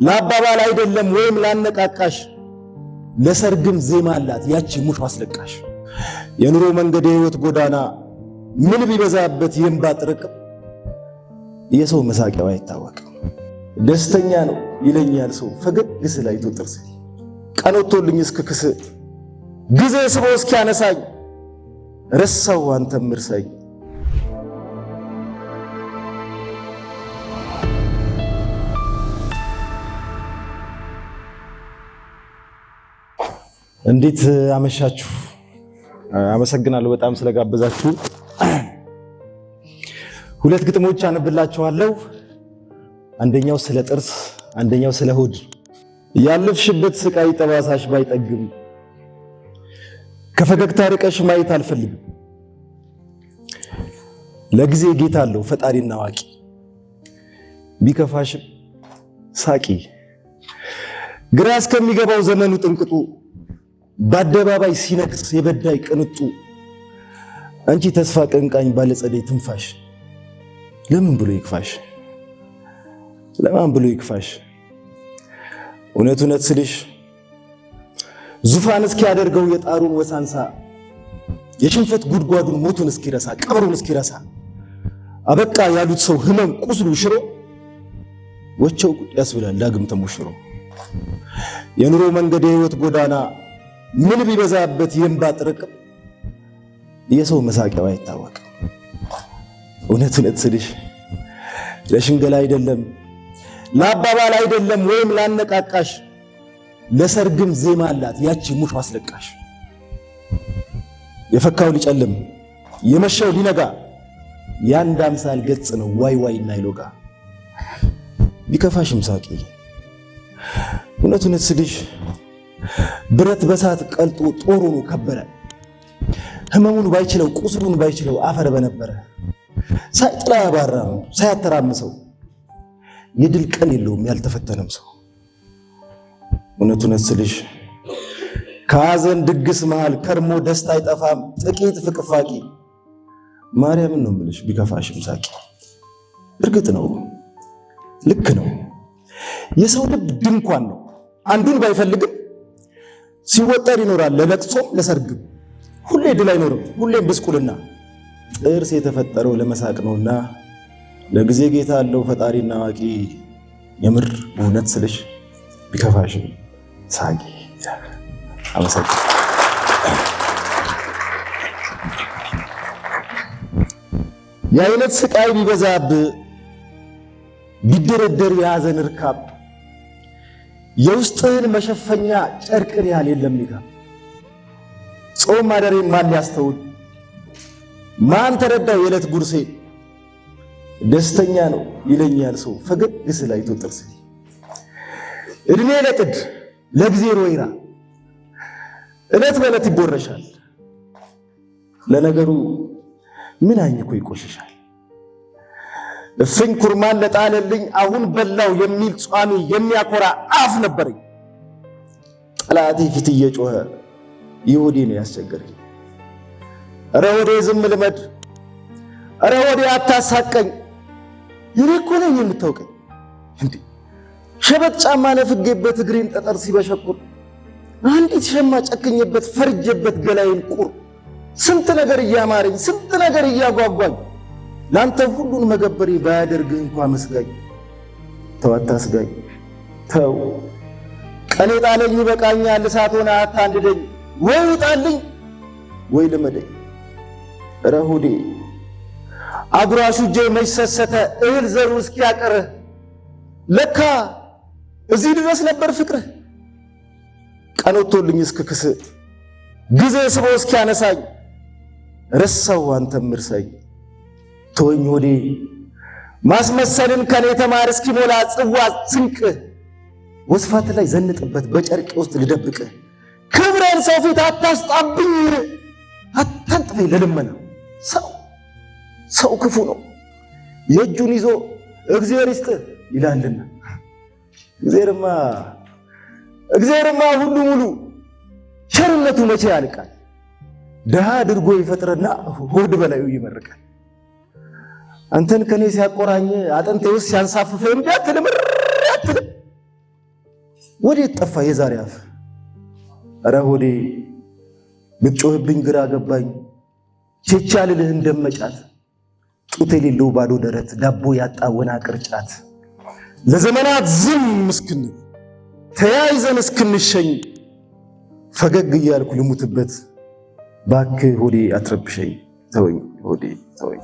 ለአባባል አይደለም ወይም ላነቃቃሽ ለሰርግም ዜማ አላት ያቺ ሙሾ አስለቃሽ። የኑሮ መንገድ የህይወት ጎዳና ምን ቢበዛበት የእንባ ጥርቅም የሰው መሳቂያው አይታወቅም። ደስተኛ ነው ይለኛል ሰው ፈገግ ስል አይቶ ጥርስ ቀኖቶልኝ እስክክስ ጊዜ ስቦ እስኪያነሳኝ ረሳው አንተም እርሳኝ። እንዴት አመሻችሁ? አመሰግናለሁ በጣም ስለጋበዛችሁ። ሁለት ግጥሞች አነብላችኋለሁ። አንደኛው ስለ ጥርስ፣ አንደኛው ስለ ሆድ። ያለፍሽበት ስቃይ ጠባሳሽ ባይጠግም ከፈገግታ ርቀሽ ማየት አልፈልግም። ለጊዜ ጌታ አለው ፈጣሪና አዋቂ ቢከፋሽም ሳቂ። ግራ እስከሚገባው ዘመኑ ጥንቅጡ በአደባባይ ሲነክስ የበዳይ ቅንጡ አንቺ ተስፋ ቀንቃኝ ባለጸደይ ትንፋሽ ለምን ብሎ ይክፋሽ? ለማን ብሎ ይክፋሽ? እውነት እውነት ስልሽ ዙፋን እስኪያደርገው የጣሩን ወሳንሳ የሽንፈት ጉድጓዱን ሞቱን እስኪረሳ ቀብሩን እስኪረሳ አበቃ ያሉት ሰው ህመም ቁስሉ ሽሮ ወቸው ጉድ ያስብላል ዳግም ተሞሽሮ። የኑሮ መንገድ የህይወት ጎዳና ምን ቢበዛበት የእንባ ጥርቅም የሰው መሳቂያው አይታወቅም። እውነት እውነት ስልሽ ለሽንገላ አይደለም ለአባባል አይደለም ወይም ላነቃቃሽ ለሰርግም ዜማ አላት ያቺ ሙሾ አስለቃሽ። የፈካው ሊጨልም የመሸው ሊነጋ ያንድ አምሳል ገጽ ነው ዋይ ዋይ እና ይሎጋ። ቢከፋሽም ሳቂ። እውነት እውነት ስልሽ ብረት በሳት ቀልጦ ጦሩን ከበረ ህመሙን ባይችለው ቁስሉን ባይችለው አፈር በነበረ ሳይጥላ ያባራም ሳያተራምሰው የድል ቀን የለውም ያልተፈተነም ሰው። እውነት እውነት ስልሽ ከሐዘን ድግስ መሃል ከርሞ ደስታ አይጠፋም ጥቂት ፍቅፋቂ። ማርያምን ነው የምልሽ ቢከፋሽም ሳቂ። እርግጥ ነው ልክ ነው የሰው ልብ ድንኳን ነው አንዱን ባይፈልግም ሲወጠር ይኖራል ለለቅሶም ለሰርግም። ሁሌ ድል አይኖርም ሁሌም ብስቁልና ጥርስ የተፈጠረው ለመሳቅ ነውና ለጊዜ ጌታ አለው ፈጣሪና አዋቂ። የምር እውነት ስልሽ ቢከፋሽም ሳቂ። አመሰግናለሁ። የአይነት ስቃይ ቢበዛብ ቢደረደር የሐዘን እርካብ የውስጥህን መሸፈኛ ጨርቅን ያህል የለም ይጋብ። ጾም ማደሬን ማን ያስተውል ማን ተረዳው የዕለት ጉርሴ? ደስተኛ ነው ይለኛል ሰው ፈገግ ስል አይቶ ጥርሴ። እድሜ ለጥድ ለጊዜር ወይራ ዕለት በዕለት ይቦረሻል። ለነገሩ ምን አኝኮ ይቆሽሻል? እፍኝ ኩርማን ለጣለልኝ አሁን በላው የሚል ጿሚ የሚያኮራ አፍ ነበረኝ። ጠላቴ ፊት እየጮኸ ይሁዲ ነው ያስቸገረኝ። ኧረ ወዴ ዝም ልመድ፣ ኧረ ወዴ አታሳቀኝ። የኔ እኮ ነኝ የምታውቀኝ እንዴ ሸበጥ ጫማ ነፍጌበት እግሬን ጠጠር ሲበሸቁር አንዲት ሸማ ጨክኜበት ፈርጀበት ገላዬን ቁር። ስንት ነገር እያማረኝ ስንት ነገር እያጓጓኝ ላንተ ሁሉን መገበሬ ባያደርግህ እንኳን መስጋኝ። ተው አታስጋኝ ተው ቀኔ ጣለኝ ይበቃኛል እሳት ሆነ አታንድደኝ። ወይ ውጣልኝ ወይ ልመደኝ። ኧረ ሆዴ አጉራሹ እጄ መች ሰሰተ እህል ዘሩ እስኪያቀርህ ለካ እዚህ ድረስ ነበር ፍቅርህ። ቀኖቶልኝ እስክክስ ጊዜ ስቦ እስኪያነሳኝ ረሳው አንተም እርሳኝ። ተወኝ ሆዴ ማስመሰልን ከኔ ተማር እስኪሞላ ጽዋ ስንቅ ወስፋት ላይ ዘንጥበት በጨርቄ ውስጥ ልደብቅህ። ክብሬን ሰው ፊት አታስጣብኝ አታንጥፈኝ ለልመና። ሰው ክፉ ነው የእጁን ይዞ እግዚአብሔር ይስጥህ ይላልና እግዚአብሔርማ ሁሉ ሙሉ ቸርነቱ መቼ ያልቃል? ደሃ አድርጎ ይፈጥርና ሆድ በላዩ ይመርቃል። አንተን ከኔ ሲያቆራኝ አጥንቴ ውስጥ ሲያንሳፍፈኝ እንዲያትልም ወዴት ጠፋ የዛሬ አፍ? ኧረ ሆዴ ብትጮህብኝ ግራ ገባኝ። ቼቻ ልልህ እንደመጫት ጡት የሌለው ባዶ ደረት ዳቦ ያጣ ወና ቅርጫት ለዘመናት ዝም ምስክን ተያይዘን እስክንሸኝ ፈገግ እያልኩ ልሙትበት ባክህ ሆዴ አትረብሸኝ ተወኝ ሆዴ ተወኝ።